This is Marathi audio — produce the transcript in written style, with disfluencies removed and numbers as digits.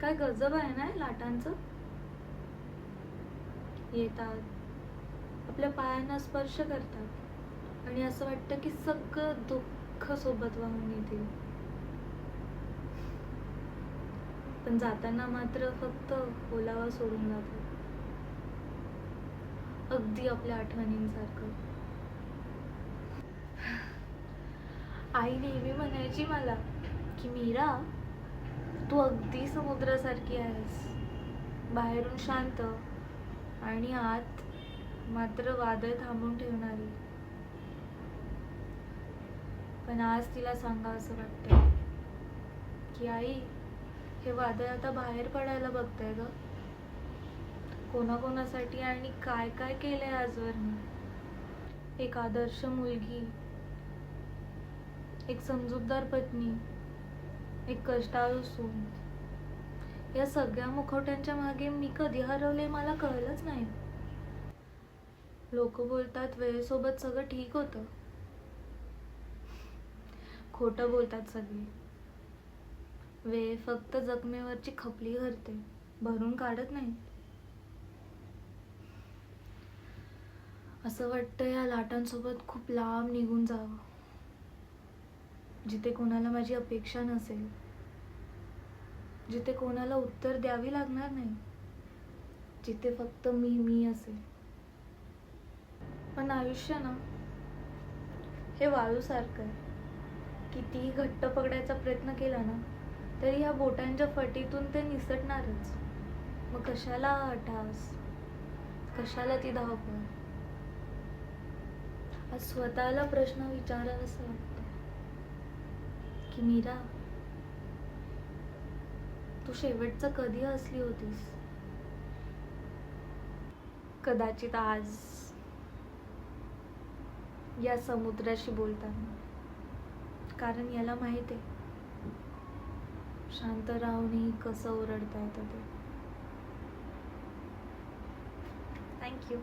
काय गजब आहे ना लाटांचं. येतात, आपल्या पायांना स्पर्श करतात आणि असं वाटतं की सगळं दुःख सोबत वाहून येतील. पण जाताना मात्र फक्त ओलावा सोडून जातात, अगदी आपल्या आठवणींसारखं. आई नेहमी म्हणायची मला की मीरा, तू अगदी समुद्रासारखी आहेस, बाहेरून शांत आणि आत मात्र वादळ थांबून ठेवणारी. पण आज तिला सांगा असं वाटतं की आई, हे वादळ आता बाहेर पडायला बघतंय ग. कोणाकोणासाठी आणि काय काय केलंय आजवर मी. एक आदर्श मुलगी, एक समजूतदार पत्नी, एक कष्टाळू सून, या सगळ्या मुखवट्यांच्या मागे मी कधी हरवले मला कळलंच नाही. लोक बोलतात वेळेसोबत सगळं ठीक होतं. खोटं बोलतात सगळे. वेळ फक्त जखमेवरची खपली करते, भरून काढत नाही. असं वाटतं या लाटांसोबत खूप लांब निघून जावं, जिथे कोणाला माझी अपेक्षा नसेल, जिथे कोणाला उत्तर द्यावी लागणार नाही, जिथे फक्त मी असेल. पण आयुष्य ना, हे वाळूसारखं आहे. कितीही घट्ट पकडायचा प्रयत्न केला ना, तरी ह्या बोटांच्या फटीतून ते निसटणारच. मग कशाला हठास, कशाला ती धावपळ. आज स्वतःला प्रश्न विचारावासा वाटतो की मीरा, तू शेवटचं कधी हसली होतीस? कदाचित आज, या समुद्राशी बोलताना. कारण याला माहित आहे, शांत राहूनही कसं ओरडता येतं ते. थँक्यू.